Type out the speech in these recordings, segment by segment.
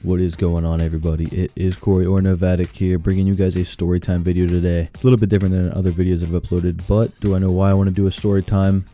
What is going on, everybody? It is Corey or Novatic here, bringing you guys a story time video today. It's a little bit different than other videos I've uploaded, but do I know why I want to do a story time?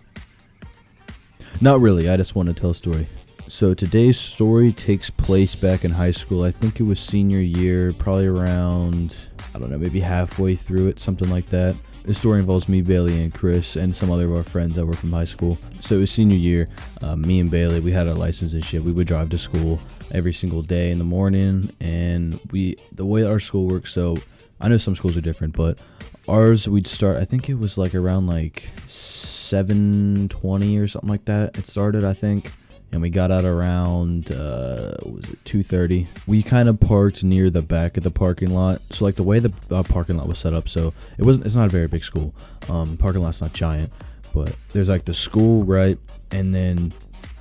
Not really, I just want to tell a story. So today's story takes place back in high school. I think it was senior year, probably around, I don't know, maybe halfway through it, something like that. The story involves me, Bailey, and Chris, and some other of our friends that were from high school. So it was senior year. Me and Bailey, we had our license and shit. We would drive to school every single day in the morning, and the way our school works, so I know some schools are different, but ours, we'd start, I think it was like around like 7:20 or something like that. It started, I think. And we got out around, what was it, 2:30. We kind of parked near the back of the parking lot. So like the way the parking lot was set up, so it's not a very big school. Parking lot's not giant, but there's like the school, right? And then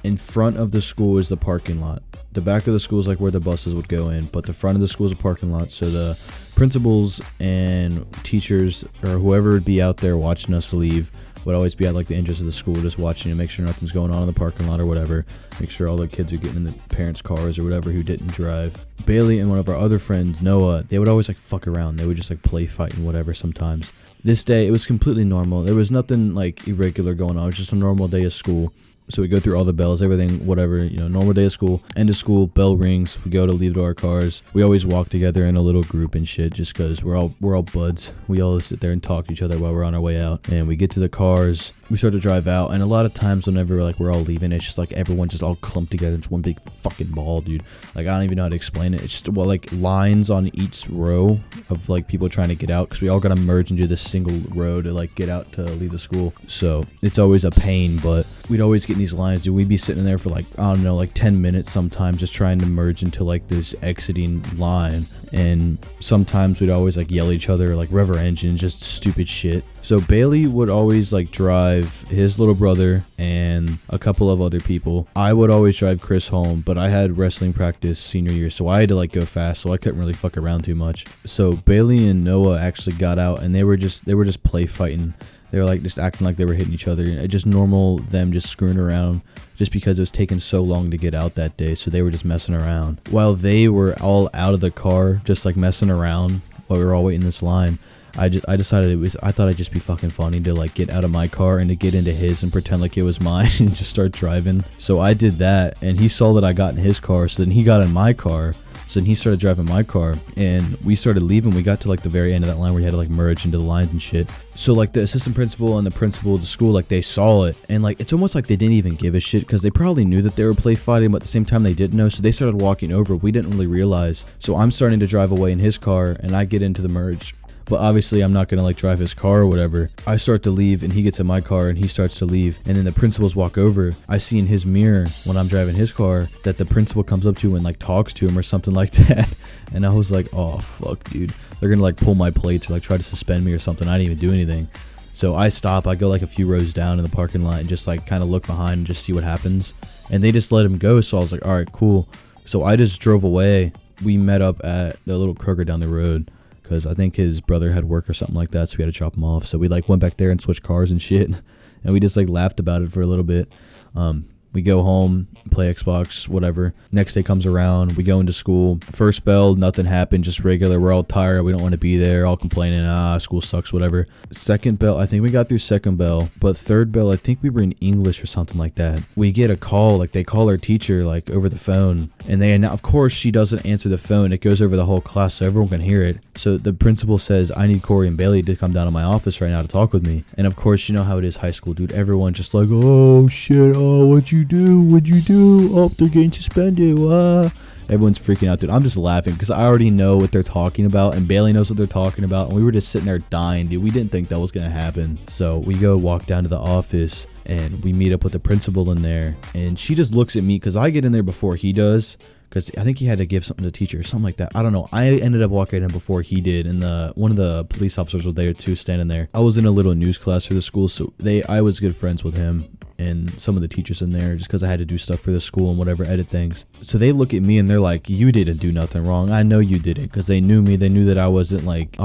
in front of the school is the parking lot. The back of the school is like where the buses would go in, but the front of the school is a parking lot. So the principals and teachers or whoever would be out there watching us leave would always be at like the entrance of the school, just watching to make sure nothing's going on in the parking lot or whatever. Make sure all the kids are getting in the parents' cars or whatever who didn't drive. Bailey and one of our other friends, Noah, they would always like fuck around. They would just like play fight and whatever sometimes. This day, it was completely normal. There was nothing like irregular going on. It was just a normal day of school. So we go through all the bells, everything, whatever, normal day of school. End of school, bell rings. We go to leave to our cars. We always walk together in a little group and shit, just because we're all buds. We all sit there and talk to each other while we're on our way out. And we get to the cars. We start to drive out. And a lot of times whenever we're all leaving, it's just like everyone just all clumped together. It's one big fucking ball, dude. Like, I don't even know how to explain it. It's just like lines on each row of like people trying to get out, because we all gotta merge into this single row to like get out to leave the school. So it's always a pain, but we'd always get in these lines, dude. We'd be sitting there for like, I don't know, like 10 minutes sometimes, just trying to merge into like this exiting line. And sometimes we'd always like yell at each other, like rev our engine, just stupid shit. So Bailey would always like drive his little brother and a couple of other people. I would always drive Chris home, but I had wrestling practice senior year, so I had to like go fast, so I couldn't really fuck around too much. So Bailey and Noah actually got out, and they were just play fighting. They were like just acting like they were hitting each other. Just normal, them just screwing around, just because it was taking so long to get out that day. So they were just messing around. While they were all out of the car, just like messing around while we were all waiting in this line, I decided I thought it'd just be fucking funny to like get out of my car and to get into his and pretend like it was mine and just start driving. So I did that, and he saw that I got in his car, so then he got in my car. So then he started driving my car, and we started leaving. We got to like the very end of that line where you had to like merge into the lines and shit. So like the assistant principal and the principal of the school, like they saw it, and like it's almost like they didn't even give a shit, because they probably knew that they were play fighting, but at the same time they didn't know. So they started walking over. We didn't really realize. So I'm starting to drive away in his car, and I get into the merge. But obviously I'm not gonna like drive his car or whatever. I start to leave, and he gets in my car, and he starts to leave, and then the principals walk over. I see in his mirror when I'm driving his car that the principal comes up to him and like talks to him or something like that. And I was like, oh fuck, dude, they're gonna like pull my plates or like try to suspend me or something. I didn't even do anything. So I stop, I go like a few rows down in the parking lot and just like kind of look behind and just see what happens. And they just let him go. So I was like, all right, cool. So I just drove away. We met up at the little Kroger down the road, because I think his brother had work or something like that, so we had to drop him off. So we like went back there and switched cars and shit, and we just like laughed about it for a little bit. We go home, play Xbox, whatever. Next day comes around, we go into school. First bell, nothing happened, just regular. We're all tired, we don't want to be there, all complaining, school sucks, whatever. Second bell, I think we got through second bell, but third bell, I think we were in English or something like that. We get a call, like they call our teacher like over the phone, and of course she doesn't answer the phone. It goes over the whole class so everyone can hear it. So the principal says, I need Corey and Bailey to come down to my office right now to talk with me. And of course, you know how it is, high school, dude. Everyone's just like, oh shit, what'd you do? Oh, they're getting suspended. Everyone's freaking out, dude. I'm just laughing because I already know what they're talking about, and Bailey knows what they're talking about, and we were just sitting there dying, dude. We didn't think that was gonna happen. So we go walk down to the office, and we meet up with the principal in there, and she just looks at me because I get in there before he does, because I think he had to give something to the teacher or something like that. I don't know. I ended up walking in before he did, and one of the police officers was there too, standing there. I was in a little news class for the school, so I was good friends with him and some of the teachers in there, just because I had to do stuff for the school and whatever, edit things. So they look at me and they're like, you didn't do nothing wrong. I know you did it, because they knew me. They knew that I wasn't like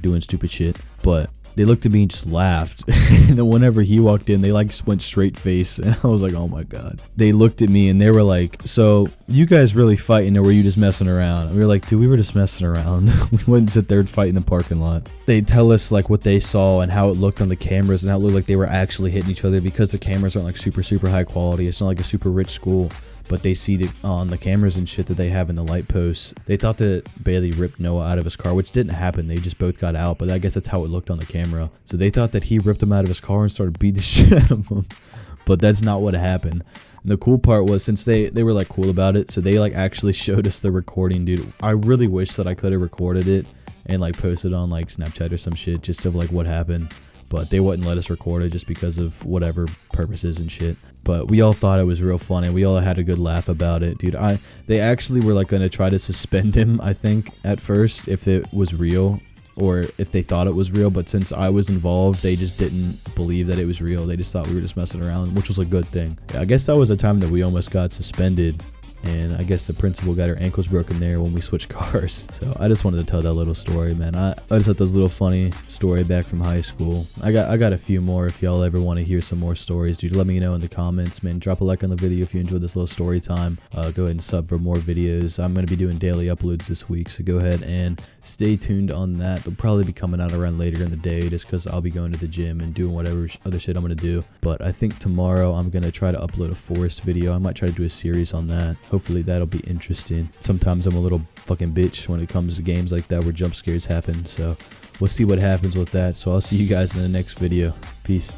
doing stupid shit. But They looked at me and just laughed. And then whenever he walked in, they like just went straight face. And I was like, oh my God. They looked at me and they were like, so you guys really fighting, or were you just messing around? And we were like, dude, we were just messing around. We wouldn't sit there and fight in the parking lot. They tell us like what they saw and how it looked on the cameras and how it looked like they were actually hitting each other, because the cameras aren't like super high quality. It's not like a super rich school, but they see it on the cameras and shit that they have in the light posts. They thought that Bailey ripped Noah out of his car, which didn't happen. They just both got out, but I guess that's how it looked on the camera. So they thought that he ripped him out of his car and started beating the shit out of him, but that's not what happened. And the cool part was, since they were like cool about it, so they like actually showed us the recording, dude. I really wish that I could have recorded it and like posted on like Snapchat or some shit just of like what happened, but they wouldn't let us record it just because of whatever purposes and shit. But we all thought it was real funny. We all had a good laugh about it, dude. They actually were like gonna try to suspend him, I think, at first, if it was real, or if they thought it was real. But since I was involved, they just didn't believe that it was real. They just thought we were just messing around, which was a good thing. Yeah, I guess that was a time that we almost got suspended. And I guess the principal got her ankles broken there when we switched cars. So I just wanted to tell that little story, man. I just thought those little funny story back from high school. I got a few more if y'all ever want to hear some more stories, dude. Let me know in the comments, man. Drop a like on the video if you enjoyed this little story time. Go ahead and sub for more videos. I'm going to be doing daily uploads this week, so go ahead and stay tuned on that. They'll probably be coming out around later in the day just because I'll be going to the gym and doing whatever other shit I'm going to do. But I think tomorrow I'm going to try to upload a forest video. I might try to do a series on that. Hopefully that'll be interesting. Sometimes I'm a little fucking bitch when it comes to games like that where jump scares happen. So we'll see what happens with that. So I'll see you guys in the next video. Peace.